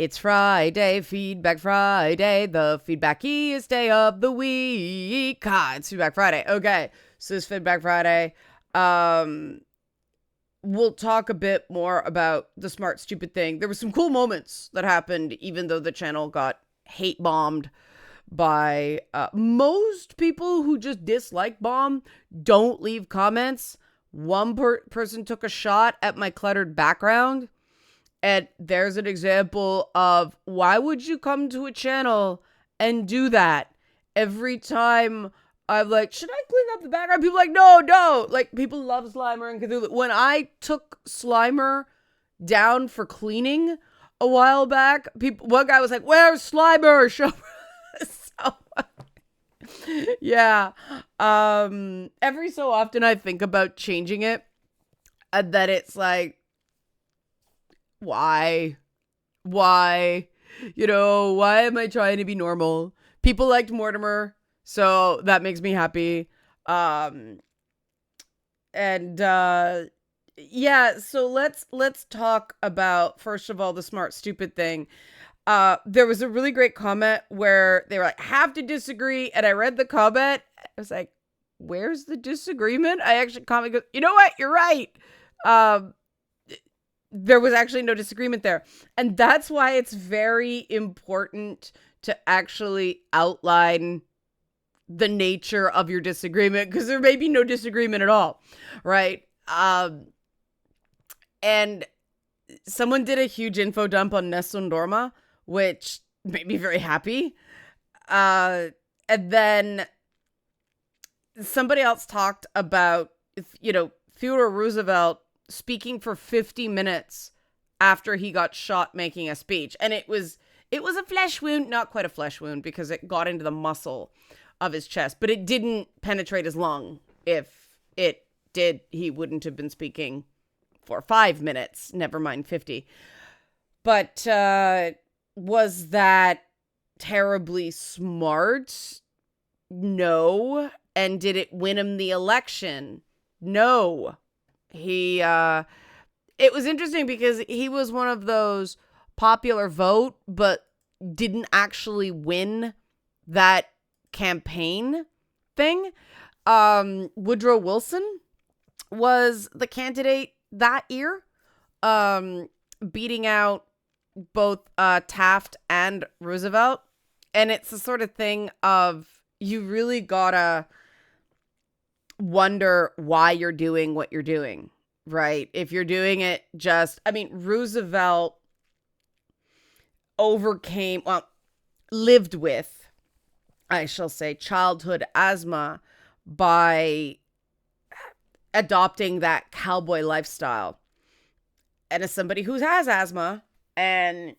It's Friday, Feedback Friday, the feedbackiest day of the week. It's Feedback Friday. Okay, so this Feedback Friday, we'll talk a bit more about the smart, stupid thing. There were some cool moments that happened, even though the channel got hate bombed by most people who just dislike bomb don't leave comments. One person took a shot at my cluttered background. And there's an example of why would you come to a channel and do that? Every time I'm like, should I clean up the background? People are like, no. Like, people love Slimer and Cthulhu. When I took Slimer down for cleaning a while back, one guy was like, where's Slimer? Show so, yeah. Every so often I think about changing it. And then it's like, why, why am I trying to be normal? People liked Mortimer, so that makes me happy. Yeah, so let's talk about, first of all, the smart stupid thing. There was a really great comment where they were like, have to disagree, and I read the comment. I was like, where's the disagreement? I actually commented, you know what, you're right. There was actually no disagreement there. And that's why it's very important to actually outline the nature of your disagreement, because there may be no disagreement at all, right? And someone did a huge info dump on Nessun Dorma, which made me very happy. And then somebody else talked about, Theodore Roosevelt speaking for 50 minutes after he got shot making a speech. And it was a flesh wound, not quite a flesh wound because it got into the muscle of his chest, but it didn't penetrate his lung. If it did, he wouldn't have been speaking for 5 minutes, never mind 50. But was that terribly smart? No. And did it win him the election? No. It was interesting because he was one of those popular vote, but didn't actually win that campaign thing. Woodrow Wilson was the candidate that year, beating out both Taft and Roosevelt. And it's the sort of thing of, you really gotta wonder why you're doing what you're doing, right? If you're doing it Roosevelt lived with, I shall say, childhood asthma by adopting that cowboy lifestyle. And as somebody who has asthma and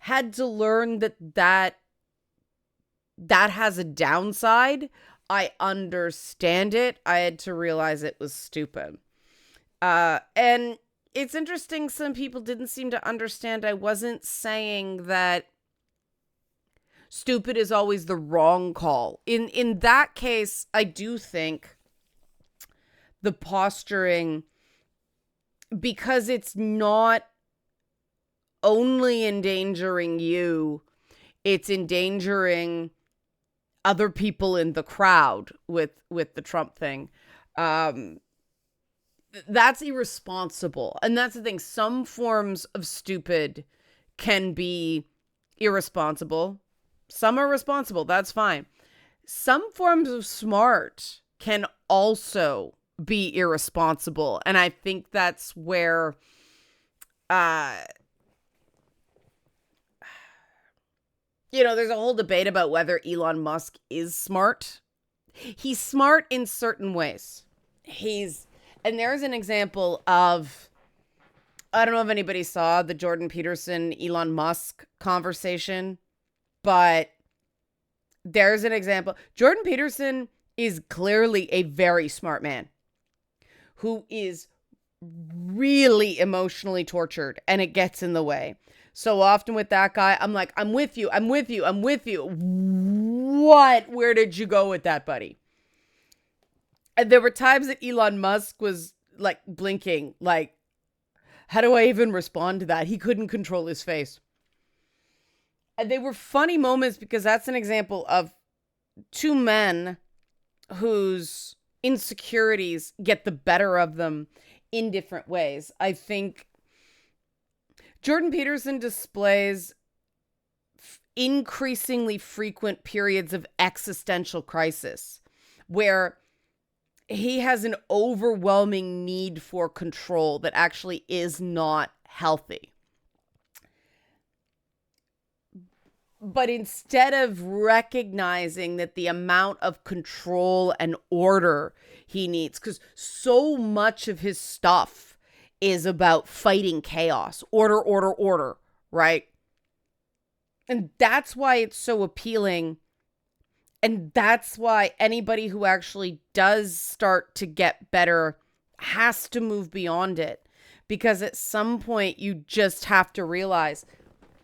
had to learn that has a downside, I understand it. I had to realize it was stupid. And it's interesting, some people didn't seem to understand. I wasn't saying that stupid is always the wrong call. In that case, I do think the posturing, because it's not only endangering you, it's endangering other people in the crowd with the Trump thing. That's irresponsible. And that's the thing. Some forms of stupid can be irresponsible. Some are responsible. That's fine. Some forms of smart can also be irresponsible. And I think that's where there's a whole debate about whether Elon Musk is smart. He's smart in certain ways. And there's an example of, I don't know if anybody saw the Jordan Peterson, Elon Musk conversation, but there's an example. Jordan Peterson is clearly a very smart man who is really emotionally tortured, and it gets in the way. So often with that guy, I'm like, I'm with you. What? Where did you go with that, buddy? And there were times that Elon Musk was like blinking, like, how do I even respond to that? He couldn't control his face. And they were funny moments because that's an example of two men whose insecurities get the better of them in different ways. I think Jordan Peterson displays increasingly frequent periods of existential crisis where he has an overwhelming need for control that actually is not healthy. But instead of recognizing that the amount of control and order he needs, because so much of his stuff is about fighting chaos, order, right? And that's why it's so appealing. And that's why anybody who actually does start to get better has to move beyond it. Because at some point, you just have to realize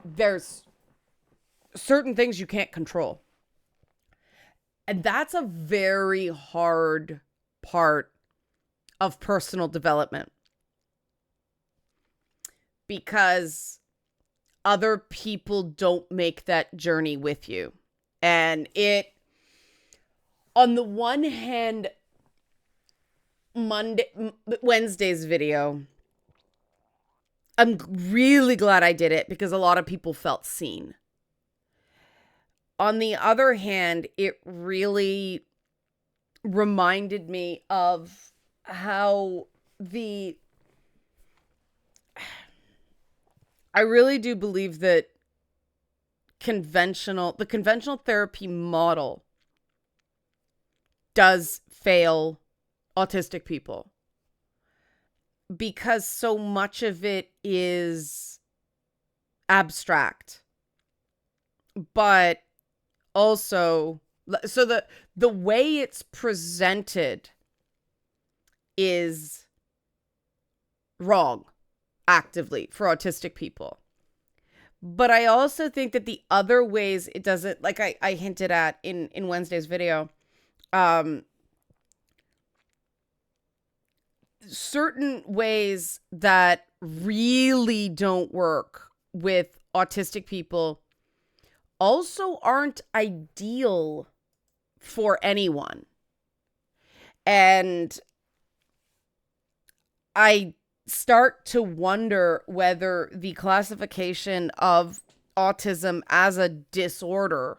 there's certain things you can't control. And that's a very hard part of personal development. Because other people don't make that journey with you. And it, on the one hand, Wednesday's video, I'm really glad I did it because a lot of people felt seen. On the other hand, it really reminded me of how I really do believe that the conventional therapy model does fail autistic people because so much of it is abstract. But also, so the way it's presented is wrong actively for autistic people. But I also think that the other ways it doesn't, like I hinted at in Wednesday's video, certain ways that really don't work with autistic people also aren't ideal for anyone. And I start to wonder whether the classification of autism as a disorder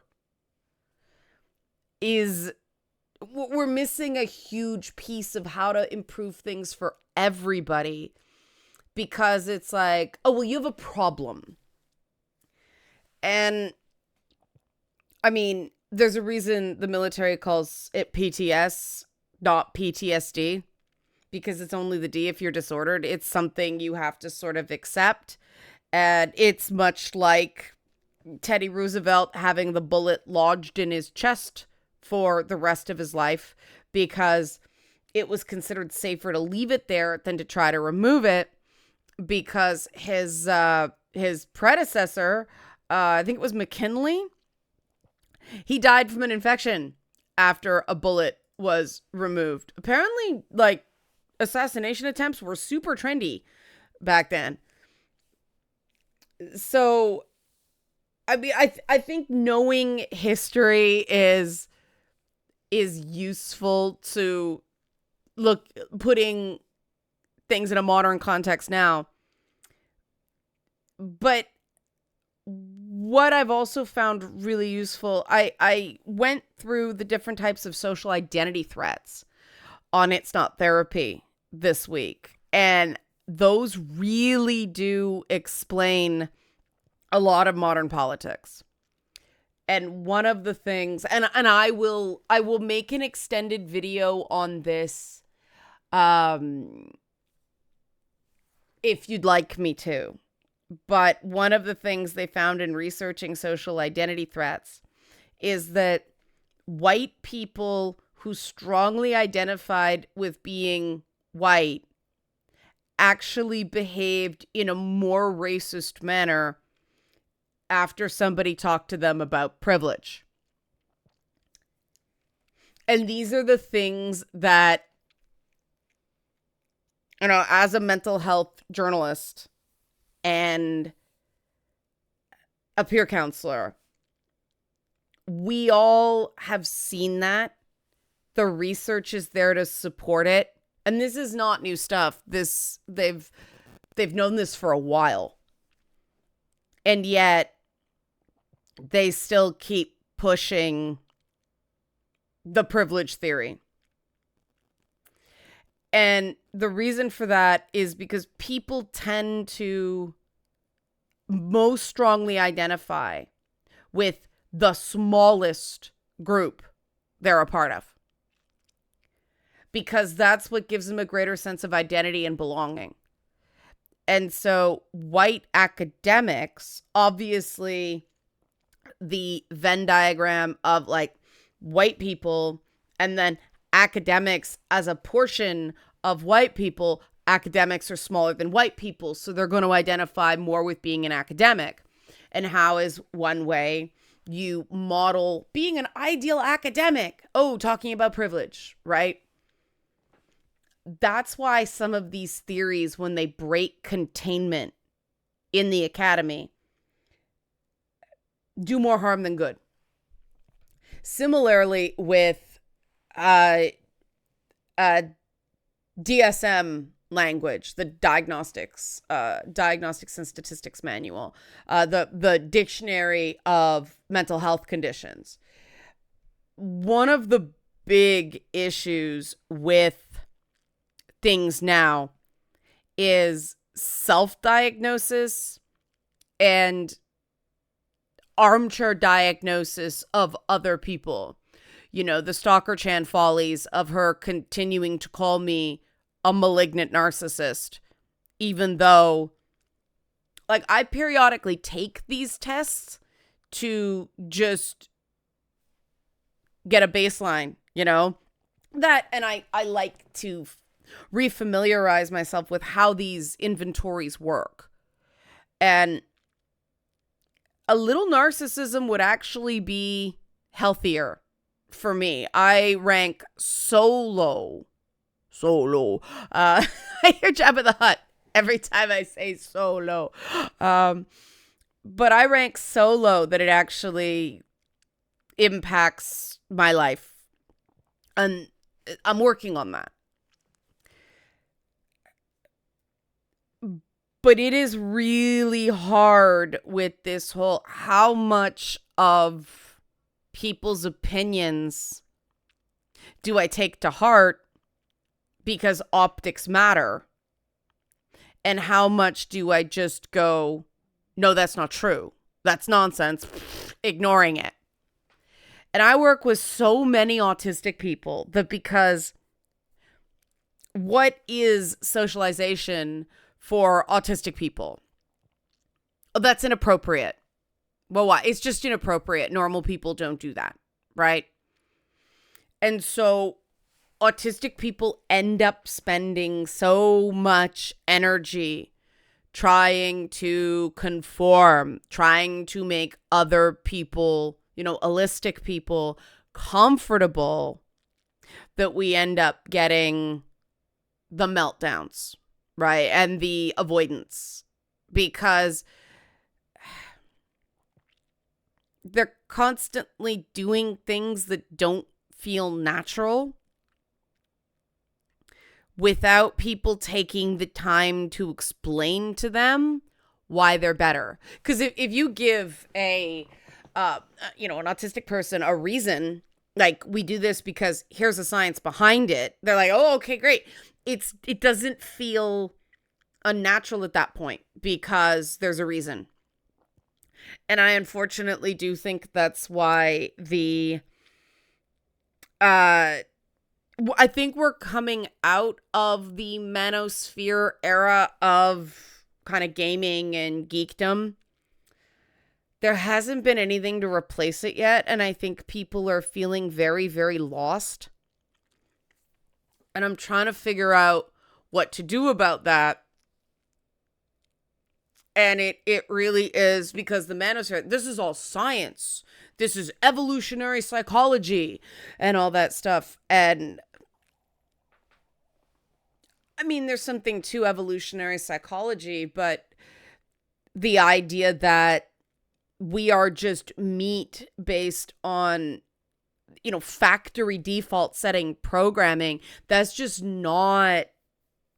we're missing a huge piece of how to improve things for everybody, because it's like, oh, well, you have a problem. And I mean, there's a reason the military calls it PTS, not PTSD, because it's only the D if you're disordered. It's something you have to sort of accept. And it's much like Teddy Roosevelt having the bullet lodged in his chest for the rest of his life because it was considered safer to leave it there than to try to remove it, because his predecessor, I think it was McKinley, he died from an infection after a bullet was removed. Apparently, like, assassination attempts were super trendy back then. So, I mean, I think knowing history is useful to putting things in a modern context now. But what I've also found really useful, I went through the different types of social identity threats on It's Not Therapy this week. And those really do explain a lot of modern politics. And one of the things, and I will make an extended video on this, if you'd like me to. But one of the things they found in researching social identity threats is that white people who strongly identified with being white actually behaved in a more racist manner after somebody talked to them about privilege. And these are the things that, you know, as a mental health journalist and a peer counselor. We all have seen that. The research is there to support it. And this is not new stuff. They've known this for a while. And yet they still keep pushing the privilege theory. And the reason for that is because people tend to most strongly identify with the smallest group they're a part of, because that's what gives them a greater sense of identity and belonging. And so white academics, obviously the Venn diagram of like white people and then academics as a portion of white people, academics are smaller than white people. So they're going to identify more with being an academic. And how is one way you model being an ideal academic? Oh, talking about privilege, right? That's why some of these theories, when they break containment in the academy, do more harm than good. Similarly with DSM language, the Diagnostics and Statistics Manual, the Dictionary of Mental Health Conditions. One of the big issues with things now is self-diagnosis and armchair diagnosis of other people. You know, the Stalker Chan follies of her continuing to call me a malignant narcissist, even though, like, I periodically take these tests to just get a baseline, you know, that, and I like to refamiliarize myself with how these inventories work. And a little narcissism would actually be healthier for me. I rank so low. I hear Jabba the Hutt every time I say so low. But I rank so low that it actually impacts my life. And I'm working on that. But it is really hard with this whole how much of people's opinions do I take to heart because optics matter, and how much do I just go, no, that's not true, that's nonsense, ignoring it. And I work with so many autistic people that, because what is socialization for autistic people? Oh, that's inappropriate. Well, why? It's just inappropriate. Normal people don't do that, right? And so autistic people end up spending so much energy trying to conform, trying to make other people, allistic people, comfortable, that we end up getting the meltdowns, right? And the avoidance, because they're constantly doing things that don't feel natural without people taking the time to explain to them why they're better. Because if you give an autistic person a reason, like, we do this because here's the science behind it, they're like, oh, okay, great. It doesn't feel unnatural at that point because there's a reason. And I unfortunately do think that's why I think we're coming out of the manosphere era of kind of gaming and geekdom. There hasn't been anything to replace it yet, and I think people are feeling very, very lost. And I'm trying to figure out what to do about that. And it really is, because the manosphere, this is all science. This is evolutionary psychology and all that stuff. And I mean, there's something to evolutionary psychology, but the idea that we are just meat based on, factory default setting programming, that's not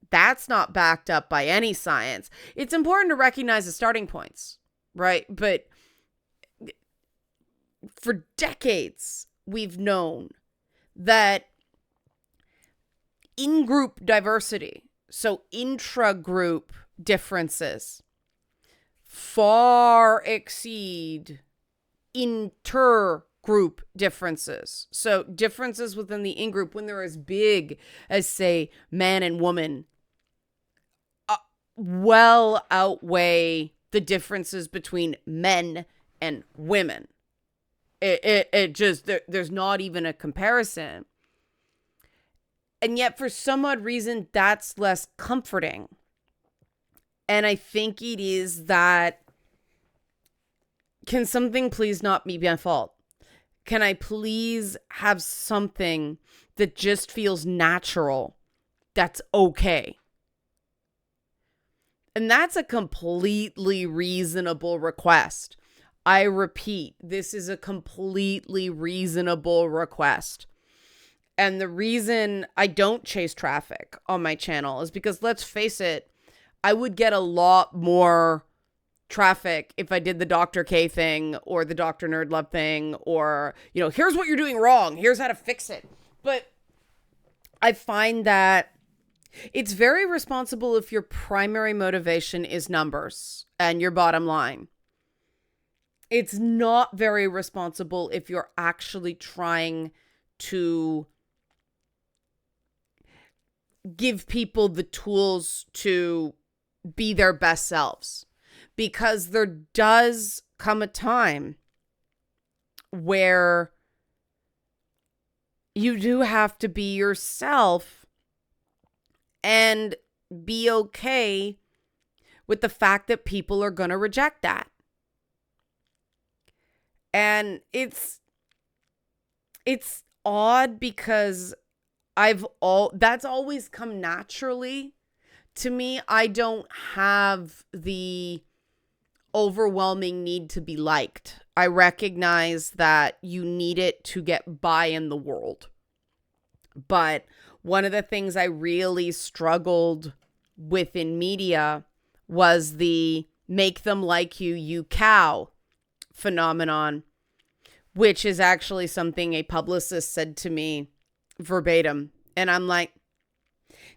backed up by any science. It's important to recognize the starting points, right? But for decades, we've known that in-group diversity, so intra-group differences, far exceed inter-group differences. So differences within the in-group, when they're as big as, say, man and woman, well outweigh the differences between men and women. It just, there's not even a comparison. And yet, for some odd reason, that's less comforting. And I think it is that, can something please not be my fault? Can I please have something that just feels natural, that's okay? And that's a completely reasonable request. I repeat, this is a completely reasonable request. And the reason I don't chase traffic on my channel is because, let's face it, I would get a lot more traffic if I did the Dr. K thing or the Dr. Nerdlove thing, or, here's what you're doing wrong, here's how to fix it. But I find that it's very responsible if your primary motivation is numbers and your bottom line. It's not very responsible if you're actually trying to give people the tools to be their best selves. Because there does come a time where you do have to be yourself and be okay with the fact that people are going to reject that. And it's odd because that's always come naturally to me. I don't have the overwhelming need to be liked. I recognize that you need it to get by in the world. But one of the things I really struggled with in media was the make them like you, you cow phenomenon, which is actually something a publicist said to me verbatim. And I'm like,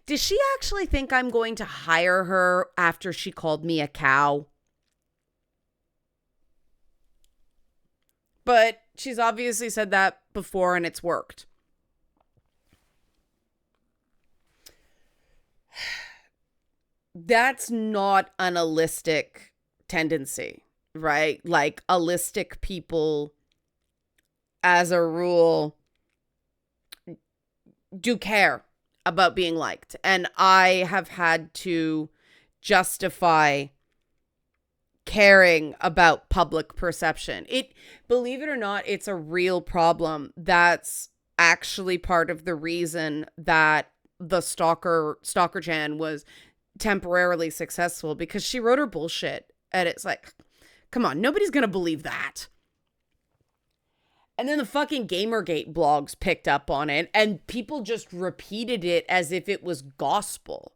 does she actually think I'm going to hire her after she called me a cow? But she's obviously said that before and it's worked. That's not an allistic tendency, right? Like, allistic people, as a rule, do care about being liked. And I have had to justify caring about public perception. Believe it or not, it's a real problem. That's actually part of the reason that the Stalker Jan was temporarily successful, because she wrote her bullshit. And it's like, come on, nobody's going to believe that. And then the fucking Gamergate blogs picked up on it and people just repeated it as if it was gospel.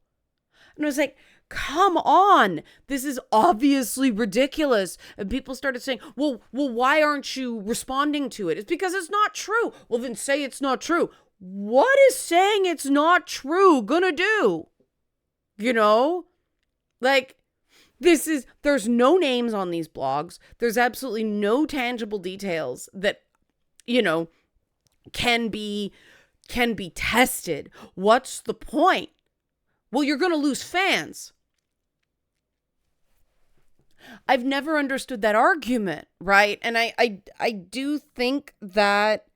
And I was like, come on, this is obviously ridiculous. And people started saying, well, why aren't you responding to it? It's because it's not true. Well, then say it's not true. What is saying it's not true gonna do? Like, there's no names on these blogs. There's absolutely no tangible details that, can be tested. What's the point? Well, you're gonna lose fans. I've never understood that argument, right? And I do think that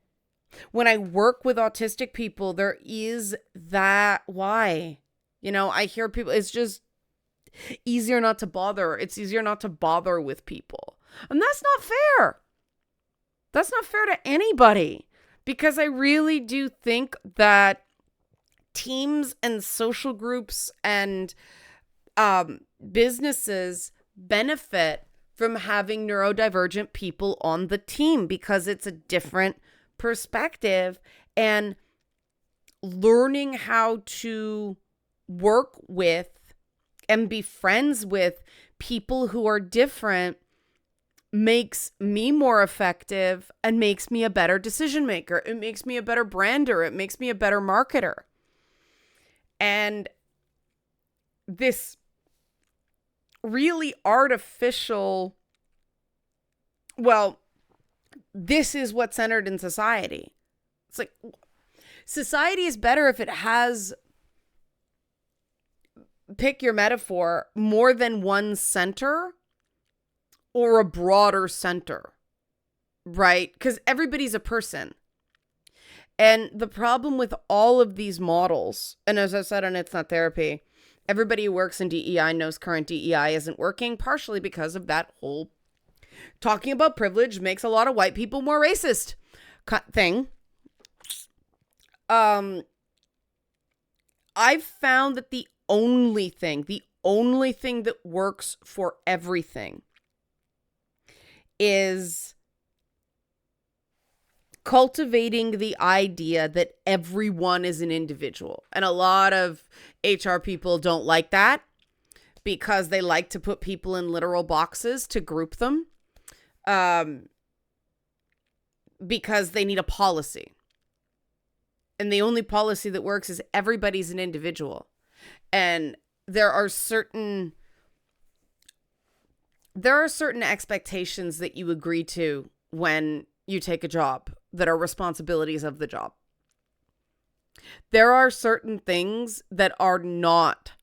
when I work with autistic people, there is that why. I hear people, it's just easier not to bother. It's easier not to bother with people. And that's not fair. That's not fair to anybody. Because I really do think that teams and social groups and businesses benefit from having neurodivergent people on the team because it's a different perspective, and learning how to work with and be friends with people who are different makes me more effective and makes me a better decision maker. It makes me a better brander. It makes me a better marketer. And this really artificial, well, this is what's centered in society. It's like, society is better if it has, pick your metaphor, more than one center or a broader center, right? Because everybody's a person. And the problem with all of these models, and as I said on It's Not Therapy, everybody who works in DEI knows current DEI isn't working, partially because of that whole talking about privilege makes a lot of white people more racist thing. I've found that the only thing that works for everything is cultivating the idea that everyone is an individual. And a lot of HR people don't like that because they like to put people in literal boxes to group them, because they need a policy. And the only policy that works is everybody's an individual. And there are certain expectations that you agree to when you take a job that are responsibilities of the job. There are certain things that are not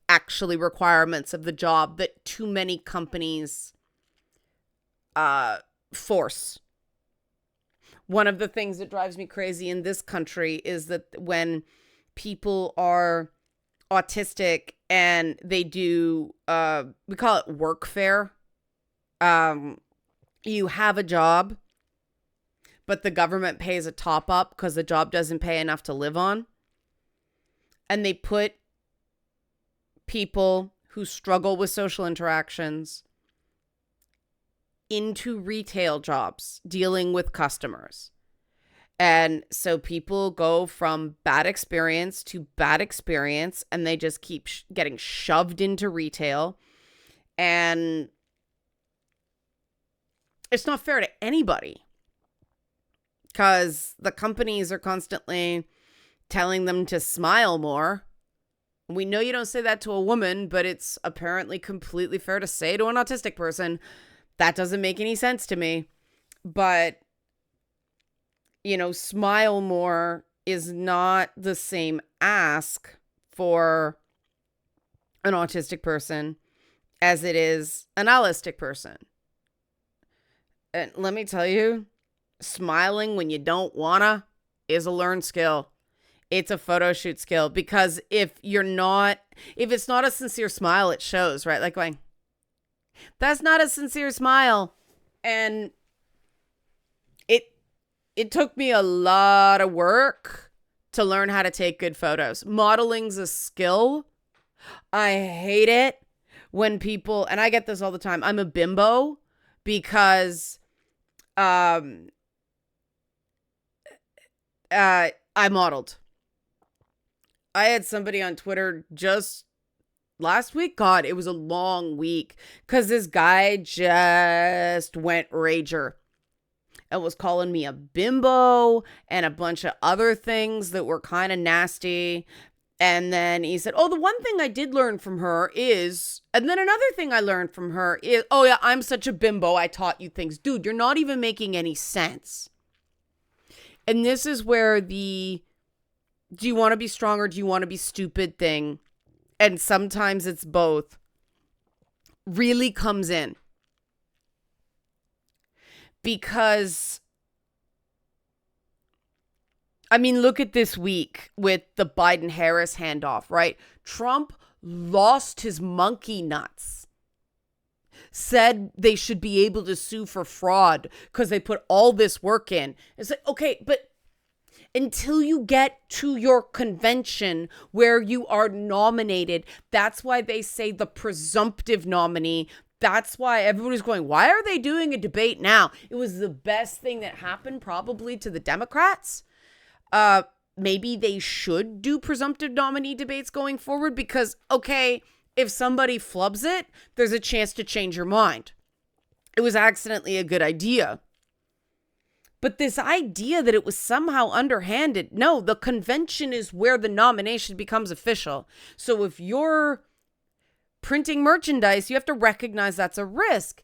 actually requirements of the job that too many companies force. One of the things that drives me crazy in this country is that when people are autistic and they do, we call it workfare. You have a job, but the government pays a top up because the job doesn't pay enough to live on. And they put people who struggle with social interactions into retail jobs dealing with customers. And so people go from bad experience to bad experience, and they just keep getting shoved into retail. And it's not fair to anybody because the companies are constantly telling them to smile more. We know you don't say that to a woman, but it's apparently completely fair to say to an autistic person. That doesn't make any sense to me. But, you know, smile more is not the same ask for an autistic person as it is an allistic person. And let me tell you, smiling when you don't wanna is a learned skill. It's a photo shoot skill, because if it's not a sincere smile, it shows, right? Like going, that's not a sincere smile. And it took me a lot of work to learn how to take good photos. Modeling's a skill. I hate it when people, and I get this all the time, I'm a bimbo because I modeled. I had somebody on Twitter just last week. God, it was a long week because this guy just went rager and was calling me a bimbo and a bunch of other things that were kind of nasty. And then he said, oh, the one thing I did learn from her is, and then another thing I learned from her is, oh yeah, I'm such a bimbo, I taught you things. Dude, you're not even making any sense. And this is where the, do you want to be strong or do you want to be stupid thing, and sometimes it's both, really comes in. Because, I mean, look at this week with the Biden-Harris handoff, right? Trump lost his monkey nuts. Said they should be able to sue for fraud because they put all this work in. It's like, okay, but until you get to your convention where you are nominated. That's why they say the presumptive nominee. That's why everybody's going, why are they doing a debate now? It was the best thing that happened probably to the Democrats. Maybe they should do presumptive nominee debates going forward because, okay, if somebody flubs it, there's a chance to change your mind. It was accidentally a good idea. But this idea that it was somehow underhanded, no, the convention is where the nomination becomes official. So if you're printing merchandise, you have to recognize that's a risk.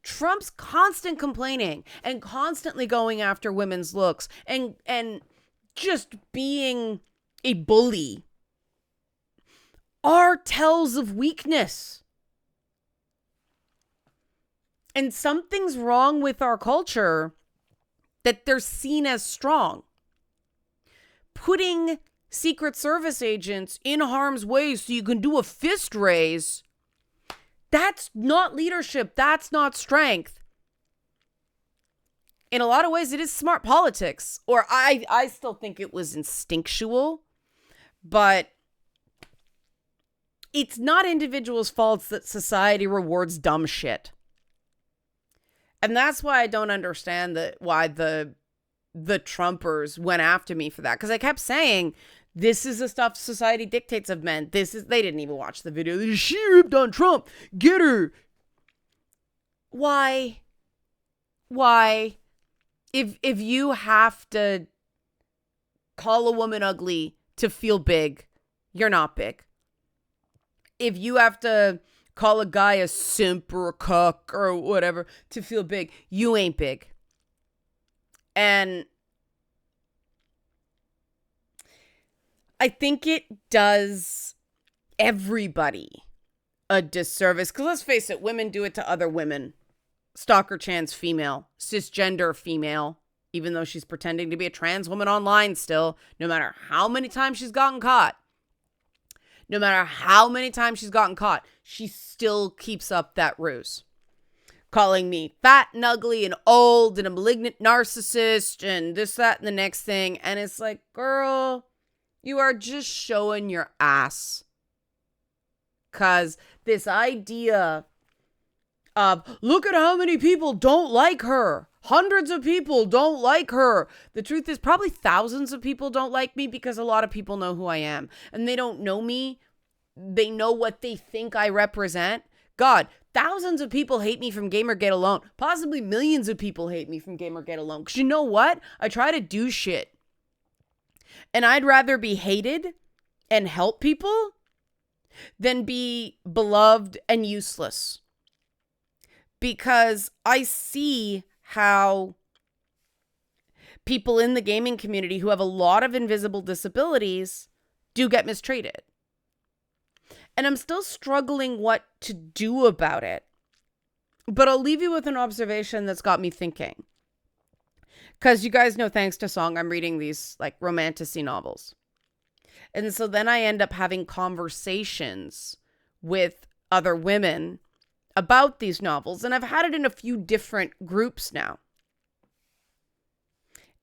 Trump's constant complaining and constantly going after women's looks and just being a bully are tells of weakness. And something's wrong with our culture that they're seen as strong. Putting Secret Service agents in harm's way so you can do a fist raise, that's not leadership. That's not strength. In a lot of ways, it is smart politics. Or I still think it was instinctual. But it's not individuals' faults that society rewards dumb shit. And that's why I don't understand why the Trumpers went after me for that. Because I kept saying, this is the stuff society dictates of men. They didn't even watch the video. She ripped on Trump. Get her. Why? If you have to call a woman ugly to feel big, you're not big. If you have to call a guy a simp or a cuck or whatever to feel big, you ain't big. And I think it does everybody a disservice. Because let's face it, women do it to other women. Stalker Chan's female, cisgender female, even though she's pretending to be a trans woman online still, no matter how many times she's gotten caught. No matter how many times she's gotten caught, she still keeps up that ruse. Calling me fat and ugly and old and a malignant narcissist and this, that, and the next thing. And it's like, girl, you are just showing your ass. Because this idea of, look at how many people don't like her. Hundreds of people don't like her. The truth is probably thousands of people don't like me because a lot of people know who I am. And they don't know me. They know what they think I represent. God, thousands of people hate me from Gamergate alone. Possibly millions of people hate me from Gamergate alone. Because you know what? I try to do shit. And I'd rather be hated and help people than be beloved and useless. Because I see how people in the gaming community who have a lot of invisible disabilities do get mistreated. And I'm still struggling what to do about it. But I'll leave you with an observation that's got me thinking. Because you guys know, thanks to Song, I'm reading these like romantasy novels. And so then I end up having conversations with other women about these novels. And I've had it in a few different groups now.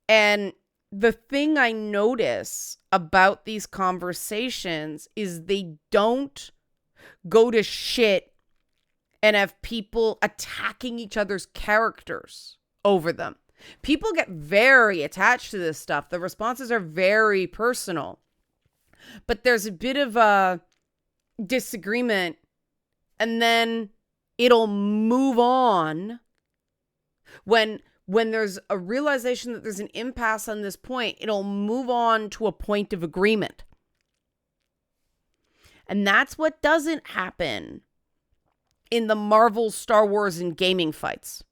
And the thing I notice about these conversations is they don't go to shit and have people attacking each other's characters over them. People get very attached to this stuff. The responses are very personal. But there's a bit of a disagreement and then it'll move on when there's a realization that there's an impasse on this point, it'll move on to a point of agreement. And that's what doesn't happen in the Marvel, Star Wars, and gaming fights.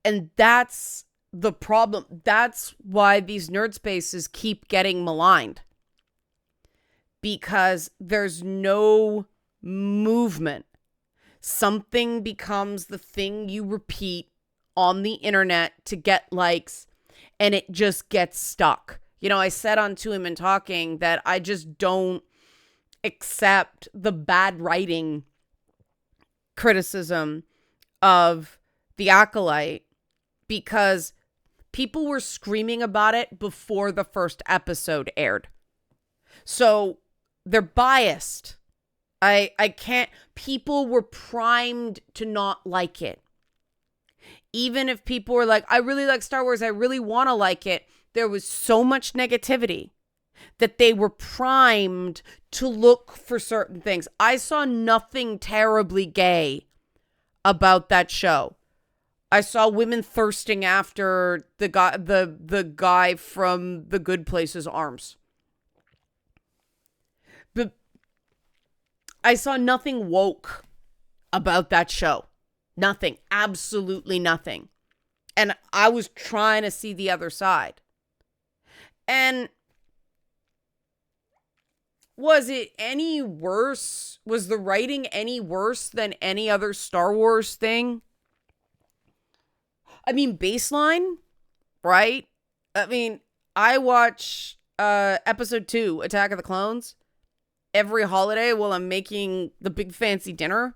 And that's the problem. That's why these nerd spaces keep getting maligned. Because there's no movement. Something becomes the thing you repeat on the internet to get likes, and it just gets stuck. You know, I said on To Him and Talking that I just don't accept the bad writing criticism of The Acolyte because people were screaming about it before the first episode aired. So they're biased. I can't, people were primed to not like it. Even if people were like, I really like Star Wars, I really want to like it, there was so much negativity that they were primed to look for certain things. I saw nothing terribly gay about that show. I saw women thirsting after the guy from The Good Place's arms. But I saw nothing woke about that show. Nothing. Absolutely nothing. And I was trying to see the other side. And was it any worse? Was the writing any worse than any other Star Wars thing? I mean, baseline, right? I mean, I watch episode 2, Attack of the Clones, every holiday while I'm making the big fancy dinner.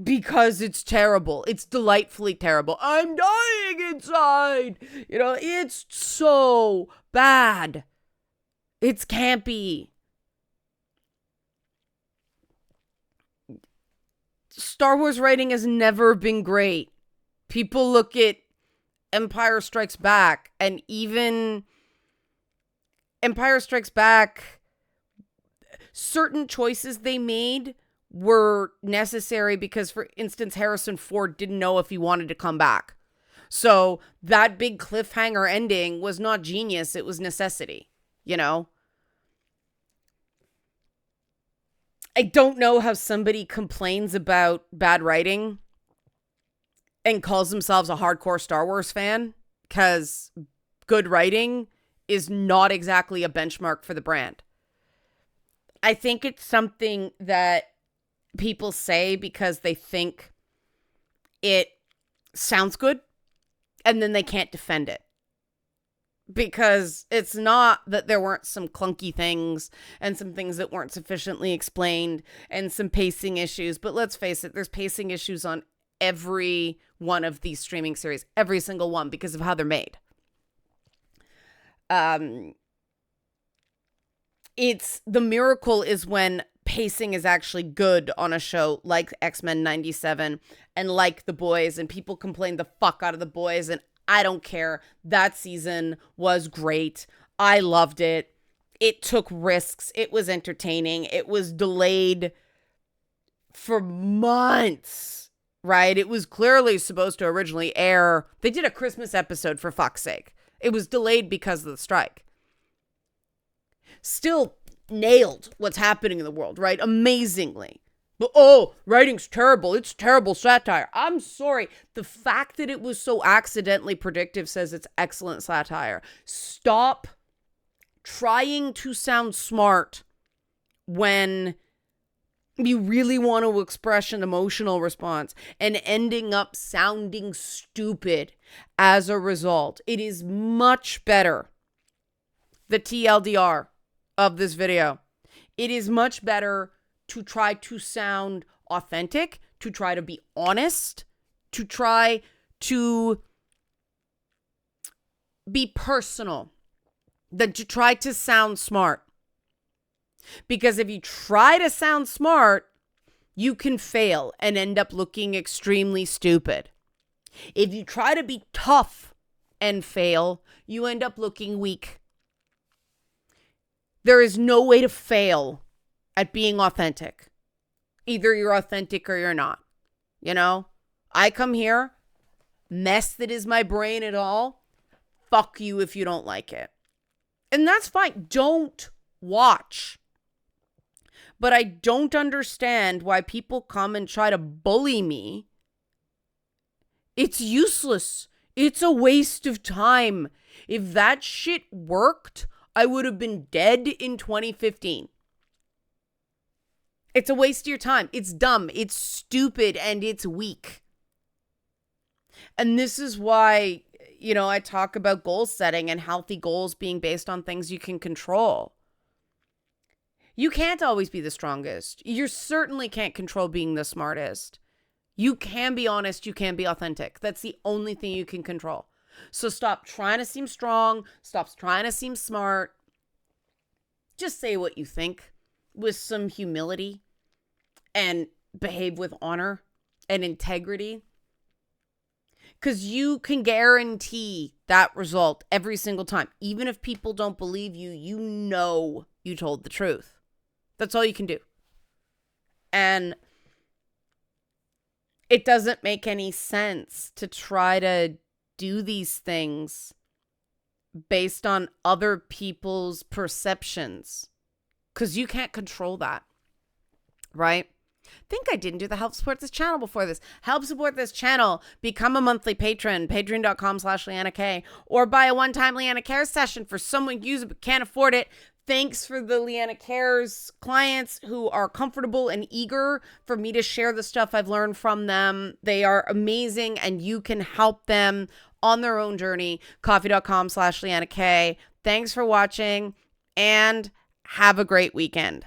Because it's terrible. It's delightfully terrible. I'm dying inside. You know, it's so bad. It's campy. Star Wars writing has never been great. People look at Empire Strikes Back, and even Empire Strikes Back, certain choices they made were necessary because, for instance, Harrison Ford didn't know if he wanted to come back. So that big cliffhanger ending was not genius. It was necessity, you know? I don't know how somebody complains about bad writing and calls themselves a hardcore Star Wars fan, because good writing is not exactly a benchmark for the brand. I think it's something that people say because they think it sounds good and then they can't defend it. Because it's not that there weren't some clunky things and some things that weren't sufficiently explained and some pacing issues. But let's face it, there's pacing issues on every one of these streaming series, every single one, because of how they're made. It's the miracle is when pacing is actually good on a show like X-Men 97 and like The Boys, and people complain the fuck out of The Boys, and I don't care. That season was great. I loved it. It took risks. It was entertaining. It was delayed for months, right? It was clearly supposed to originally air. They did a Christmas episode, for fuck's sake. It was delayed because of the strike. Still nailed what's happening in the world, right? Amazingly. But, writing's terrible. It's terrible satire. I'm sorry. The fact that it was so accidentally predictive says it's excellent satire. Stop trying to sound smart when you really want to express an emotional response and ending up sounding stupid as a result. It is much better. The TLDR of this video. It is much better to try to sound authentic, to try to be honest, to try to be personal, than to try to sound smart. Because if you try to sound smart, you can fail and end up looking extremely stupid. If you try to be tough and fail, you end up looking weak. There is no way to fail at being authentic. Either you're authentic or you're not. You know, I come here, mess that is my brain at all. Fuck you if you don't like it. And that's fine. Don't watch. But I don't understand why people come and try to bully me. It's useless. It's a waste of time. If that shit worked, I would have been dead in 2015. It's a waste of your time. It's dumb. It's stupid. And it's weak. And this is why, you know, I talk about goal setting and healthy goals being based on things you can control. You can't always be the strongest. You certainly can't control being the smartest. You can be honest. You can be authentic. That's the only thing you can control. So stop trying to seem strong. Stop trying to seem smart. Just say what you think with some humility and behave with honor and integrity. Because you can guarantee that result every single time. Even if people don't believe you, you know you told the truth. That's all you can do. And it doesn't make any sense to try to do these things based on other people's perceptions, because you can't control that, right? Think I didn't do the help support this channel before this. Help support this channel. Become a monthly patron, patreon.com/Leanna K, or buy a one-time Leanna Cares session for someone who uses it but can't afford it. Thanks for the Leanna Cares clients who are comfortable and eager for me to share the stuff I've learned from them. They are amazing, and you can help them on their own journey. Coffee.com/Leanna K. Thanks for watching, and have a great weekend.